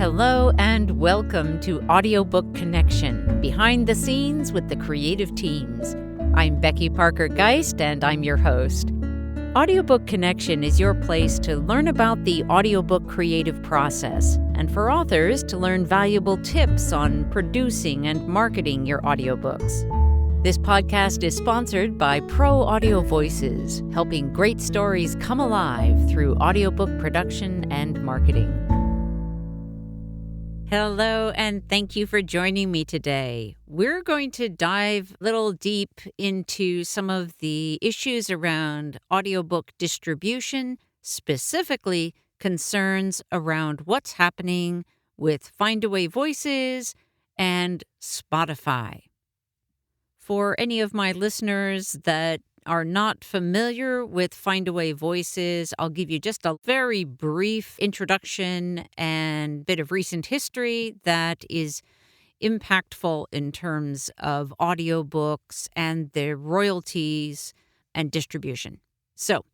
Hello and welcome to Audiobook Connection, behind the scenes with the creative teams. I'm Becky Parker Geist and I'm your host. Audiobook Connection is your place to learn about the audiobook creative process and for authors to learn valuable tips on producing and marketing your audiobooks. This podcast is sponsored by Pro Audio Voices, helping great stories come alive through audiobook production and marketing. Hello, and thank you for joining me today. We're going to dive a little deep into some of the issues around audiobook distribution, specifically concerns around what's happening with Findaway Voices and Spotify. For any of my listeners that are not familiar with Findaway Voices, I'll give you just a very brief introduction and bit of recent history that is impactful in terms of audiobooks and their royalties and distribution. So,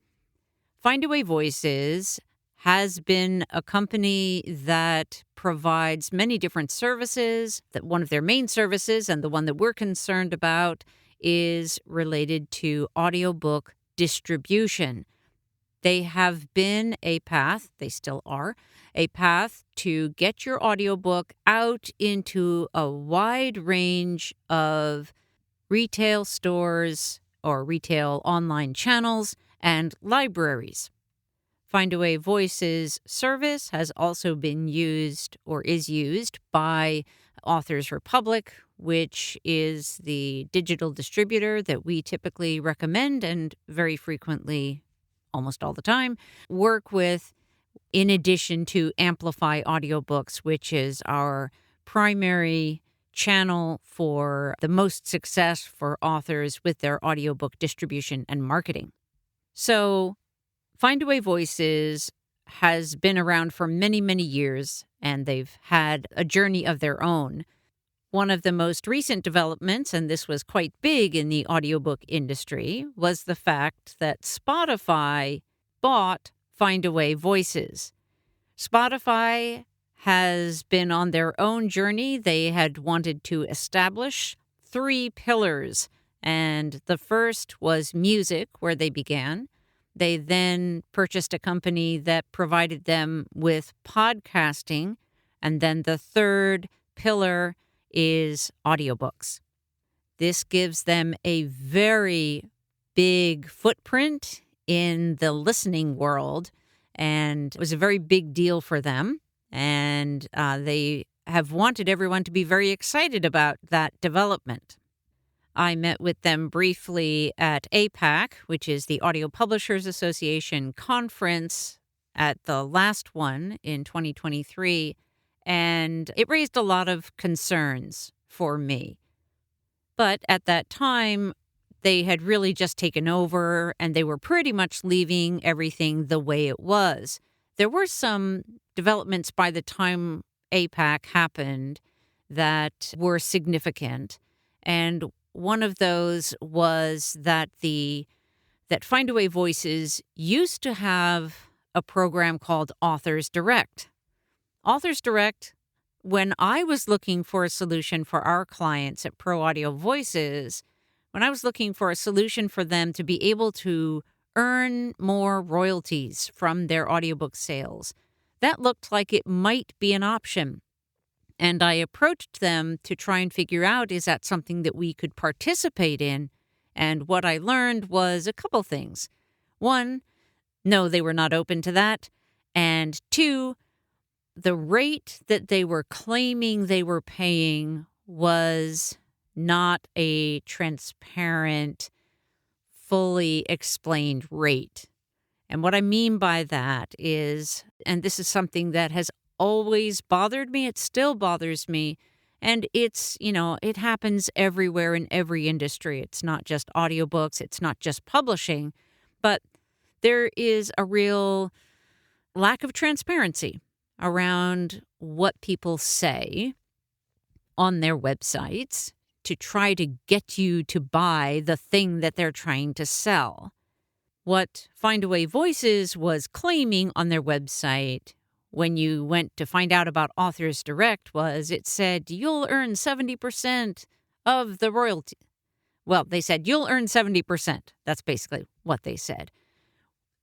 Findaway Voices has been a company that provides many different services. That one of their main services, and the one that we're concerned about, is related to audiobook distribution. They have been a path, they still are, a path to get your audiobook out into a wide range of retail stores or retail online channels and libraries. Findaway Voices service has also been used or is used by Authors Republic, which is the digital distributor that we typically recommend and very frequently, almost all the time, work with, in addition to Amplify Audiobooks, which is our primary channel for the most success for authors with their audiobook distribution and marketing. So, Findaway Voices has been around for many, many years, and they've had a journey of their own. One of the most recent developments, and this was quite big in the audiobook industry, was the fact that Spotify bought Findaway Voices. Spotify has been on their own journey. They had wanted to establish 3 pillars, and the first was music, where they began. They then purchased a company that provided them with podcasting. And then the third pillar is audiobooks. This gives them a very big footprint in the listening world. And it was a very big deal for them. And they have wanted everyone to be very excited about that development. I met with them briefly at APAC, which is the Audio Publishers Association conference at the last one in 2023, and it raised a lot of concerns for me. But at that time, they had really just taken over, and they were pretty much leaving everything the way it was. There were some developments by the time APAC happened that were significant, and one of those was that Findaway Voices used to have a program called Authors Direct. Authors Direct, when I was looking for a solution for our clients at Pro Audio Voices, when I was looking for a solution for them to be able to earn more royalties from their audiobook sales, that looked like it might be an option. And I approached them to try and figure out, is that something that we could participate in? And what I learned was a couple things. 1, no, they were not open to that. And 2, the rate that they were claiming they were paying was not a transparent, fully explained rate. And what I mean by that is, and this is something that has always bothered me, it still bothers me, and it's, it happens everywhere in every industry. It's not just audiobooks, it's not just publishing, but there is a real lack of transparency around what people say on their websites to try to get you to buy the thing that they're trying to sell. What Findaway Voices was claiming on their website when you went to find out about Authors Direct was it said you'll earn 70% of the royalty. Well, they said you'll earn 70%. That's basically what they said.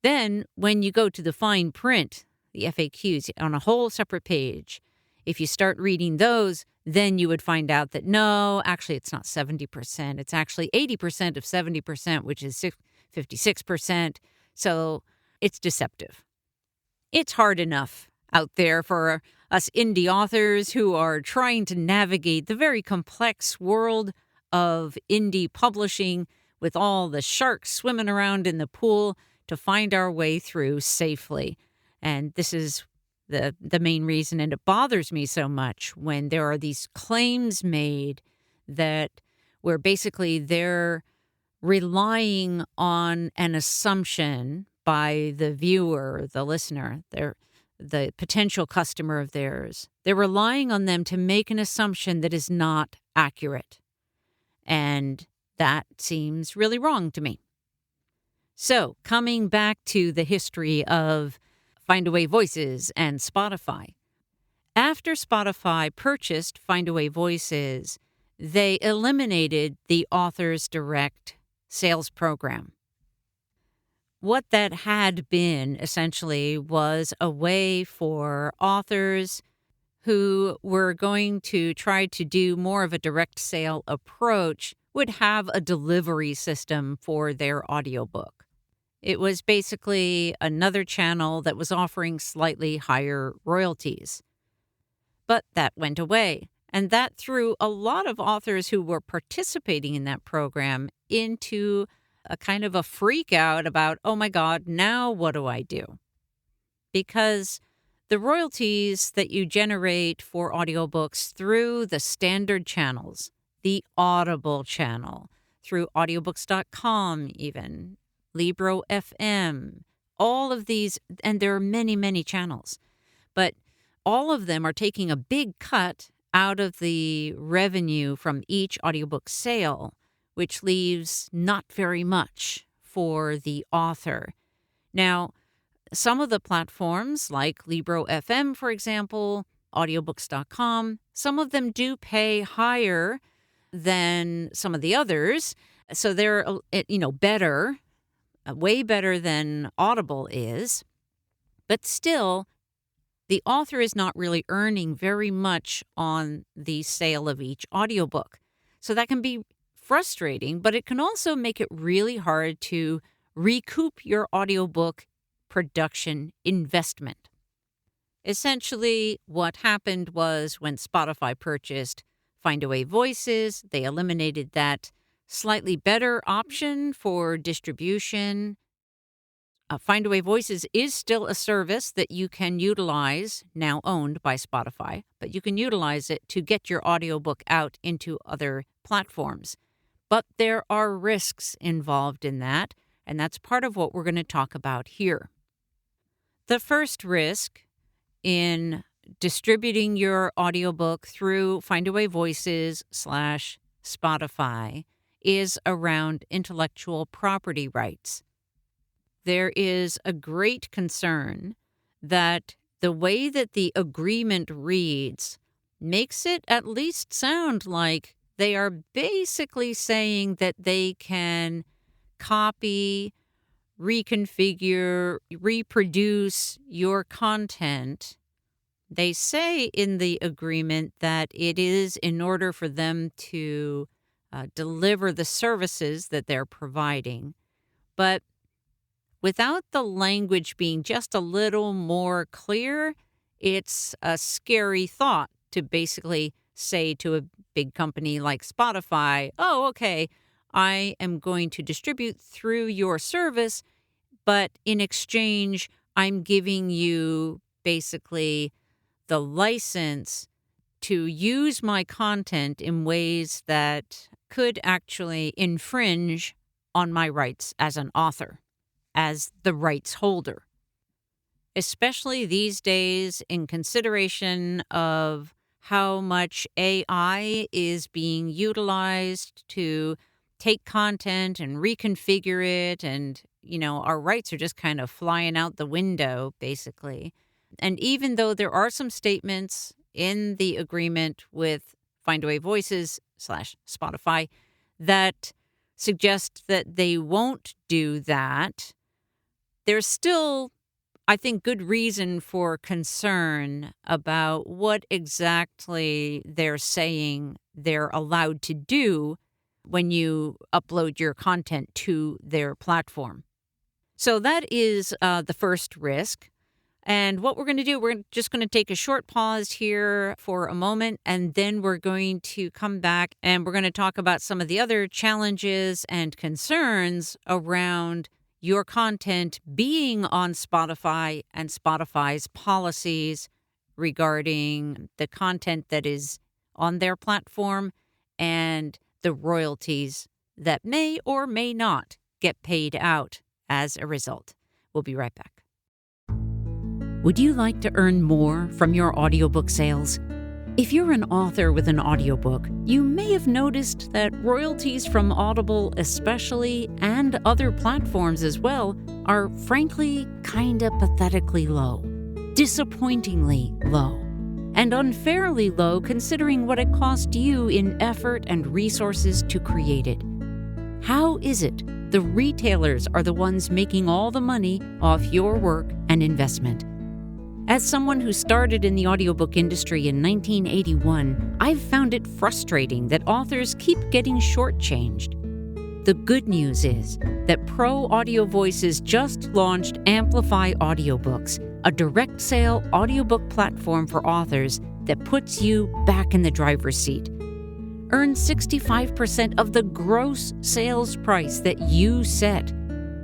Then when you go to the fine print, the FAQs on a whole separate page, if you start reading those, then you would find out that no, actually it's not 70%. It's actually 80% of 70%, which is 56%. So it's deceptive. It's hard enough out there for us indie authors who are trying to navigate the very complex world of indie publishing with all the sharks swimming around in the pool to find our way through safely. And this is the main reason, and it bothers me so much when there are these claims made that where basically they're relying on an assumption by the viewer, the listener, the potential customer of theirs. They're relying on them to make an assumption that is not accurate. And that seems really wrong to me. So, coming back to the history of Findaway Voices and Spotify. After Spotify purchased Findaway Voices, they eliminated the Authors Direct sales program. What that had been essentially was a way for authors who were going to try to do more of a direct sale approach would have a delivery system for their audiobook. It was basically another channel that was offering slightly higher royalties. But that went away, and that threw a lot of authors who were participating in that program into a kind of a freak out about, oh my God, now what do I do? Because the royalties that you generate for audiobooks through the standard channels, the Audible channel, through audiobooks.com even, Libro FM, all of these, and there are many, many channels, but all of them are taking a big cut out of the revenue from each audiobook sale, which leaves not very much for the author. Now, some of the platforms like Libro FM, for example, audiobooks.com, some of them do pay higher than some of the others. So they're, better, way better than Audible is. But still, the author is not really earning very much on the sale of each audiobook. So that can be frustrating, but it can also make it really hard to recoup your audiobook production investment. Essentially, what happened was when Spotify purchased Findaway Voices, they eliminated that slightly better option for distribution. Findaway Voices is still a service that you can utilize, now owned by Spotify, but you can utilize it to get your audiobook out into other platforms. But there are risks involved in that, and that's part of what we're going to talk about here. The first risk in distributing your audiobook through Findaway Voices / Spotify is around intellectual property rights. There is a great concern that the way that the agreement reads makes it at least sound like they are basically saying that they can copy, reconfigure, reproduce your content. They say in the agreement that it is in order for them to deliver the services that they're providing. But without the language being just a little more clear, it's a scary thought to basically say to a big company like Spotify, oh, okay, I am going to distribute through your service, but in exchange, I'm giving you basically the license to use my content in ways that could actually infringe on my rights as an author, as the rights holder. Especially these days, in consideration of how much AI is being utilized to take content and reconfigure it, and, our rights are just kind of flying out the window, basically. And even though there are some statements in the agreement with Findaway Voices / Spotify that suggest that they won't do that, there's still, I think, good reason for concern about what exactly they're saying they're allowed to do when you upload your content to their platform. So that is the first risk. And what we're going to do, we're just going to take a short pause here for a moment, and then we're going to come back and we're going to talk about some of the other challenges and concerns around your content being on Spotify and Spotify's policies regarding the content that is on their platform and the royalties that may or may not get paid out as a result. We'll be right back. Would you like to earn more from your audiobook sales? If you're an author with an audiobook, you may have noticed that royalties from Audible especially, and other platforms as well, are frankly kinda pathetically low, disappointingly low, and unfairly low considering what it cost you in effort and resources to create it. How is it the retailers are the ones making all the money off your work and investment? As someone who started in the audiobook industry in 1981, I've found it frustrating that authors keep getting shortchanged. The good news is that Pro Audio Voices just launched Amplify Audiobooks, a direct sale audiobook platform for authors that puts you back in the driver's seat. Earn 65% of the gross sales price that you set.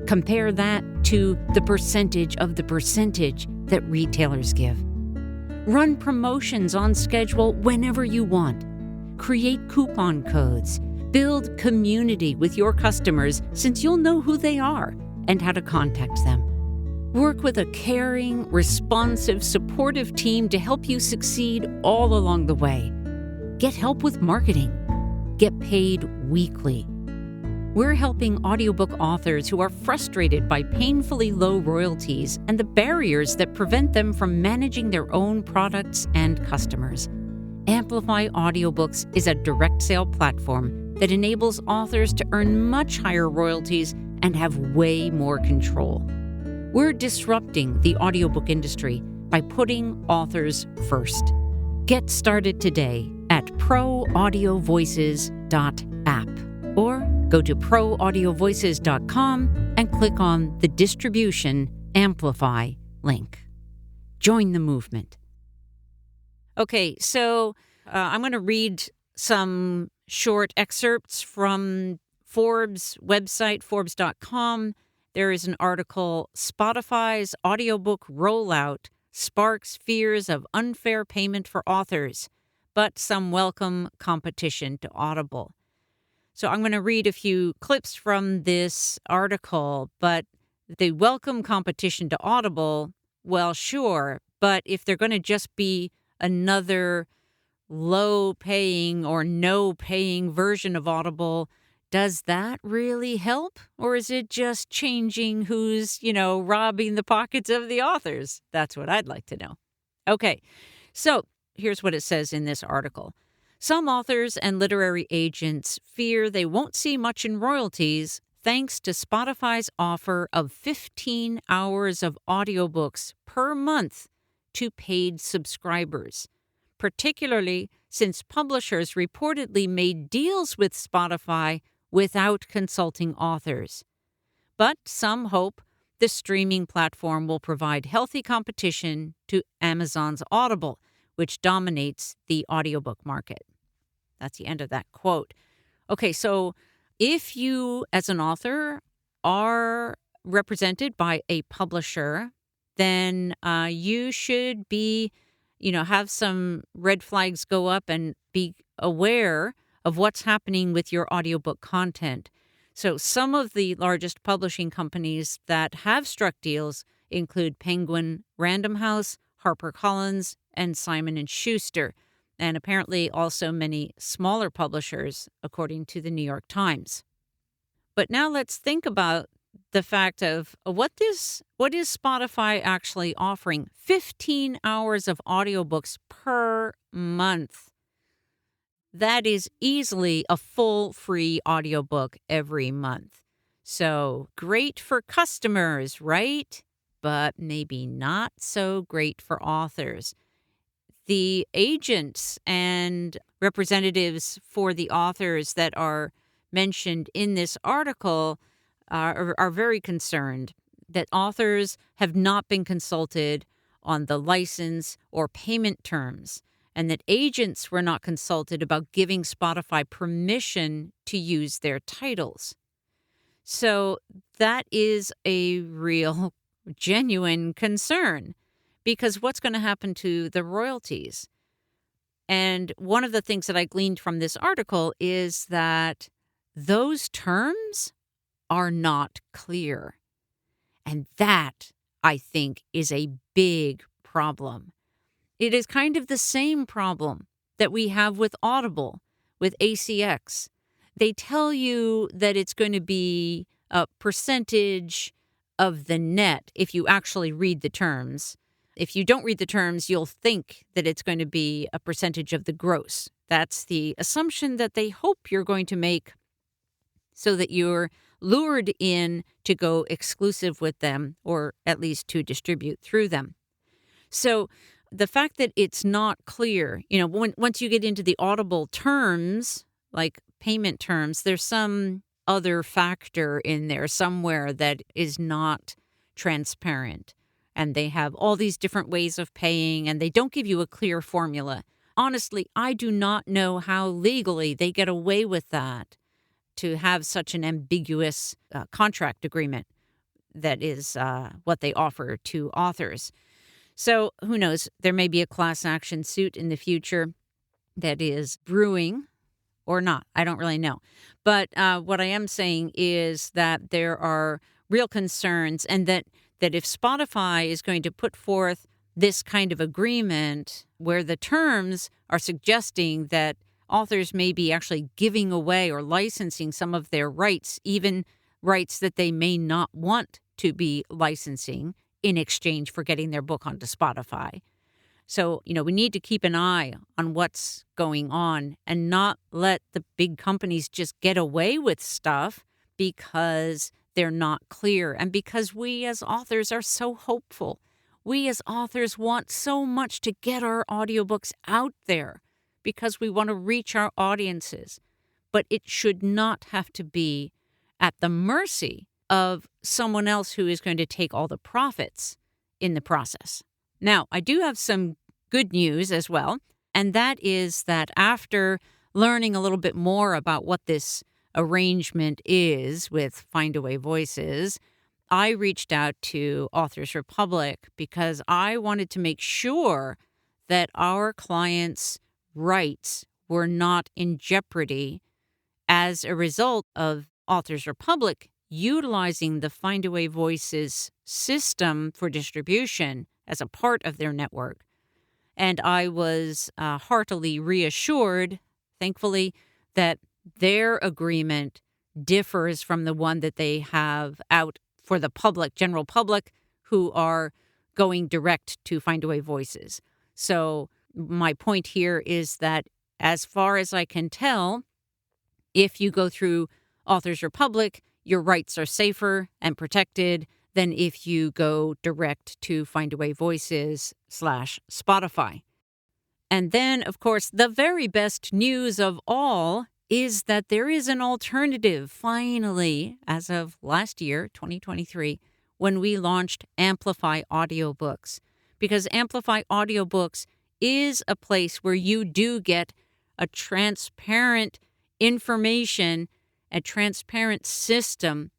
Compare that to the percentage of the percentage that retailers give. Run promotions on schedule whenever you want. Create coupon codes. Build community with your customers, since you'll know who they are and how to contact them. Work with a caring, responsive, supportive team to help you succeed all along the way. Get help with marketing. Get paid weekly. We're helping audiobook authors who are frustrated by painfully low royalties and the barriers that prevent them from managing their own products and customers. Amplify Audiobooks is a direct sale platform that enables authors to earn much higher royalties and have way more control. We're disrupting the audiobook industry by putting authors first. Get started today at proaudiovoices.app or go to proaudiovoices.com and click on the Distribution Amplify link. Join the movement. Okay, so I'm going to read some short excerpts from Forbes' website, Forbes.com. There is an article, Spotify's audiobook rollout sparks fears of unfair payment for authors, but some welcome competition to Audible. So I'm going to read a few clips from this article, but the welcome competition to Audible, well, sure, but if they're going to just be another low-paying or no-paying version of Audible, does that really help? Or is it just changing who's, robbing the pockets of the authors? That's what I'd like to know. Okay, so here's what it says in this article. Some authors and literary agents fear they won't see much in royalties thanks to Spotify's offer of 15 hours of audiobooks per month to paid subscribers, particularly since publishers reportedly made deals with Spotify without consulting authors. But some hope the streaming platform will provide healthy competition to Amazon's Audible, which dominates the audiobook market. That's the end of that quote. Okay, so if you, as an author, are represented by a publisher, then you should be, have some red flags go up and be aware of what's happening with your audiobook content. So some of the largest publishing companies that have struck deals include Penguin Random House, HarperCollins, and Simon & Schuster, and apparently also many smaller publishers, according to the New York Times. But now let's think about the fact of what is Spotify actually offering? 15 hours of audiobooks per month. That is easily a full free audiobook every month. So great for customers, right? But maybe not so great for authors. The agents and representatives for the authors that are mentioned in this article are very concerned that authors have not been consulted on the license or payment terms, and that agents were not consulted about giving Spotify permission to use their titles. So that is a real, genuine concern, because what's going to happen to the royalties? And one of the things that I gleaned from this article is that those terms are not clear. And that, I think, is a big problem. It is kind of the same problem that we have with Audible, with ACX. They tell you that it's going to be a percentage of the net if you actually read the terms. If you don't read the terms, you'll think that it's going to be a percentage of the gross. That's the assumption that they hope you're going to make so that you're lured in to go exclusive with them, or at least to distribute through them. So the fact that it's not clear, once you get into the Audible terms, like payment terms, there's some other factor in there somewhere that is not transparent. And they have all these different ways of paying, and they don't give you a clear formula. Honestly, I do not know how legally they get away with that, to have such an ambiguous contract agreement that is what they offer to authors. So who knows? There may be a class action suit in the future that is brewing or not. I don't really know. But what I am saying is that there are real concerns, and that if Spotify is going to put forth this kind of agreement where the terms are suggesting that authors may be actually giving away or licensing some of their rights, even rights that they may not want to be licensing in exchange for getting their book onto Spotify. So, we need to keep an eye on what's going on and not let the big companies just get away with stuff because they're not clear, and because we as authors are so hopeful. We as authors want so much to get our audiobooks out there because we want to reach our audiences. But it should not have to be at the mercy of someone else who is going to take all the profits in the process. Now, I do have some good news as well, and that is that after learning a little bit more about what this arrangement is with Findaway Voices, I reached out to Authors Republic because I wanted to make sure that our clients' rights were not in jeopardy as a result of Authors Republic utilizing the Findaway Voices system for distribution as a part of their network. And I was heartily reassured, thankfully, that their agreement differs from the one that they have out for the public, general public, who are going direct to Findaway Voices. So my point here is that, as far as I can tell, if you go through Authors Republic, your rights are safer and protected than if you go direct to Findaway Voices /Spotify. And then, of course, the very best news of all is that there is an alternative, finally, as of last year, 2023, when we launched Amplify Audiobooks. Because Amplify Audiobooks is a place where you do get a transparent information, a transparent system,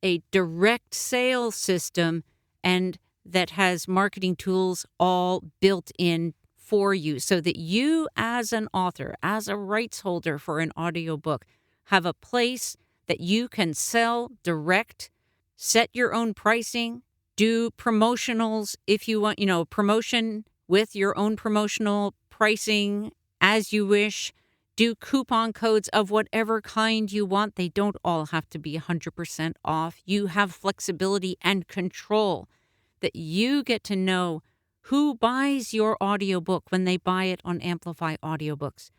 a direct sales system, and that has marketing tools all built in for you, so that you as an author, as a rights holder for an audiobook, have a place that you can sell direct, set your own pricing, do promotionals if you want, promotion with your own promotional pricing as you wish, Do coupon codes of whatever kind you want. They don't all have to be 100% off. You have flexibility and control that you get to know who buys your audiobook when they buy it on Amplify Audiobooks.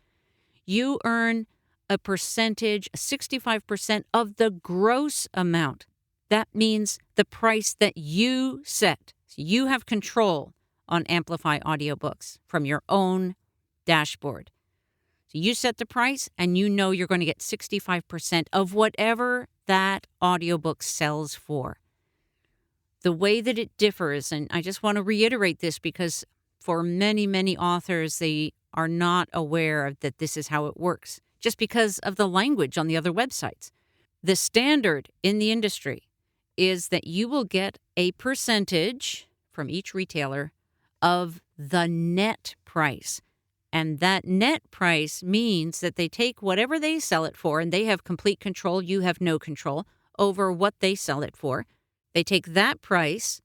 You earn a percentage, 65% of the gross amount. That means the price that you set. So you have control on Amplify Audiobooks from your own dashboard. So you set the price and you know you're going to get 65% of whatever that audiobook sells for. The way that it differs, and I just want to reiterate this because for many, many authors, they are not aware that this is how it works, just because of the language on the other websites. The standard in the industry is that you will get a percentage from each retailer of the net price. And that net price means that they take whatever they sell it for, and they have complete control. You have no control over what they sell it for. They take that price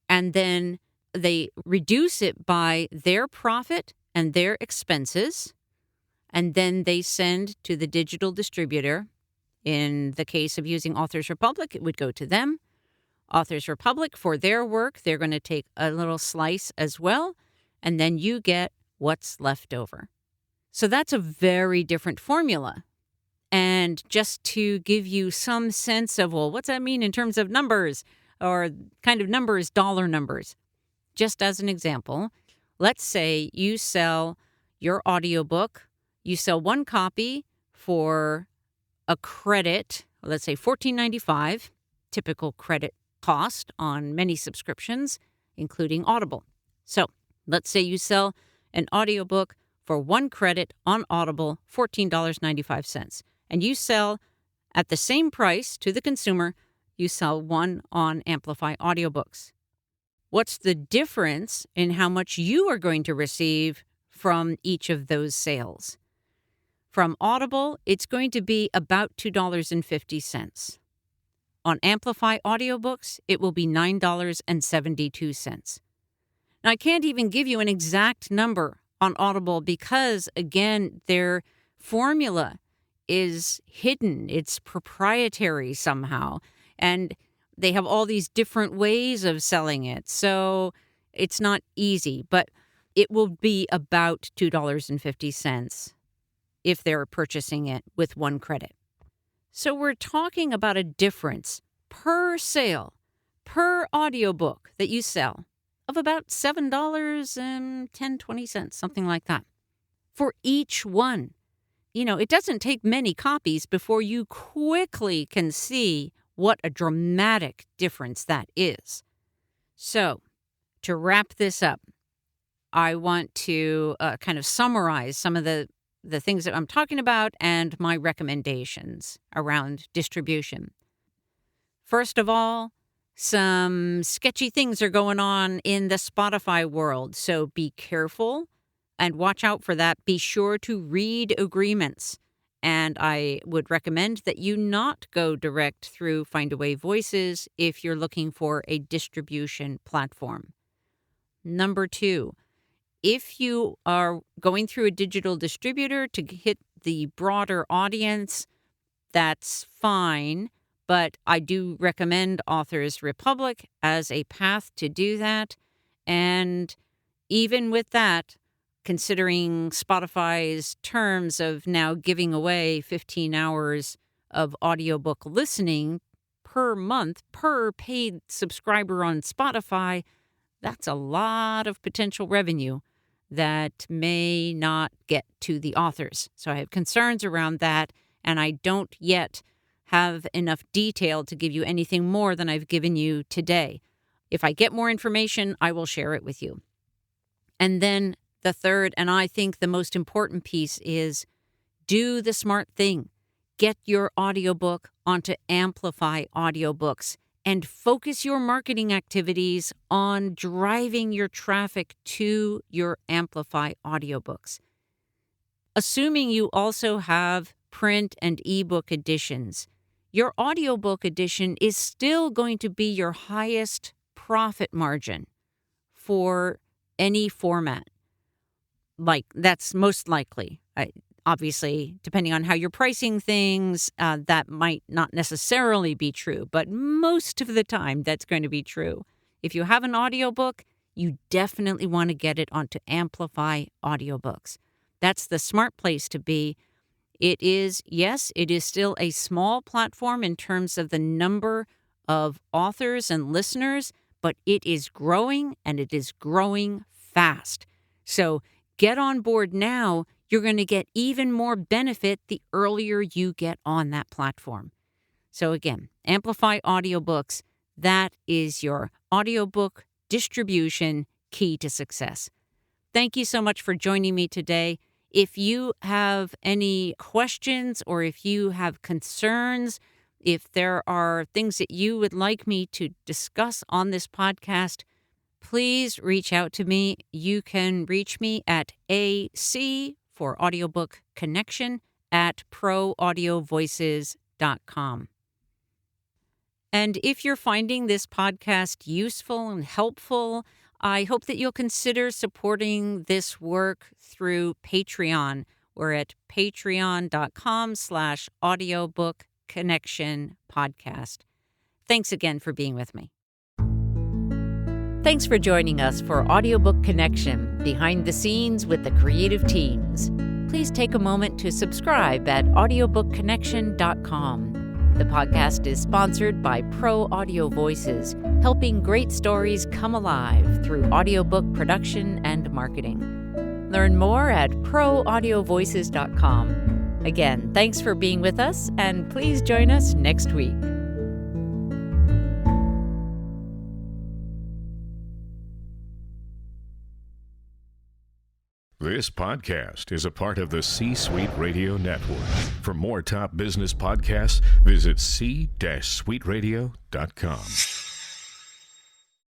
and then they reduce it by their profit and their expenses. And then they send to the digital distributor. In the case of using Authors Republic, it would go to them. Authors Republic, for their work, they're going to take a little slice as well. And then you get what's left over. So that's a very different formula. And just to give you some sense of, well, what's that mean in terms of numbers or kind of numbers, dollar numbers? Just as an example, let's say you sell your audiobook, you sell one copy for a credit, let's say $14.95, typical credit cost on many subscriptions, including Audible. So let's say you sell an audiobook for one credit on Audible, $14.95. And you sell at the same price to the consumer, you sell one on Amplify Audiobooks. What's the difference in how much you are going to receive from each of those sales? From Audible, it's going to be about $2.50. On Amplify Audiobooks, it will be $9.72. Now, I can't even give you an exact number on Audible because, again, their formula is hidden. It's proprietary somehow. And they have all these different ways of selling it. So it's not easy, but it will be about $2.50 if they're purchasing it with one credit. So we're talking about a difference per sale, per audiobook that you sell of about $7.10, something like that, for each one. You know, it doesn't take many copies before you quickly can see what a dramatic difference that is. So, to wrap this up, I want to kind of summarize some of the things that I'm talking about and my recommendations around distribution. First of all, some sketchy things are going on in the Spotify world, so be careful and watch out for that. Be sure to read agreements. And I would recommend that you not go direct through Findaway Voices if you're looking for a distribution platform. Number 2, if you are going through a digital distributor to hit the broader audience, that's fine. But I do recommend Authors Republic as a path to do that. And even with that, considering Spotify's terms of now giving away 15 hours of audiobook listening per month per paid subscriber on Spotify, that's a lot of potential revenue that may not get to the authors. So I have concerns around that, and I don't yet have enough detail to give you anything more than I've given you today. If I get more information, I will share it with you. And then the third, and I think the most important piece, is do the smart thing. Get your audiobook onto Amplify Audiobooks and focus your marketing activities on driving your traffic to your Amplify Audiobooks. Assuming you also have print and ebook editions, your audiobook edition is still going to be your highest profit margin for any format. Like, that's most likely. Obviously, depending on how you're pricing things, that might not necessarily be true, but most of the time that's going to be true. If you have an audiobook, you definitely want to get it onto Amplify Audiobooks. That's the smart place to be. It is still a small platform in terms of the number of authors and listeners, but it is growing and it is growing fast. So get on board now. You're going to get even more benefit the earlier you get on that platform. So again, Amplify Audiobooks, that is your audiobook distribution key to success. Thank you so much for joining me today. If you have any questions or if you have concerns, if there are things that you would like me to discuss on this podcast, please reach out to me. You can reach me at AC for Audiobook Connection at proaudiovoices.com. And if you're finding this podcast useful and helpful, I hope that you'll consider supporting this work through Patreon. We're at patreon.com/audiobookconnectionpodcast. Thanks again for being with me. Thanks for joining us for Audiobook Connection, behind the scenes with the creative teams. Please take a moment to subscribe at audiobookconnection.com. The podcast is sponsored by Pro Audio Voices, helping great stories come alive through audiobook production and marketing. Learn more at proaudiovoices.com. Again, thanks for being with us, and please join us next week. This podcast is a part of the C-Suite Radio Network. For more top business podcasts, visit c-suiteradio.com.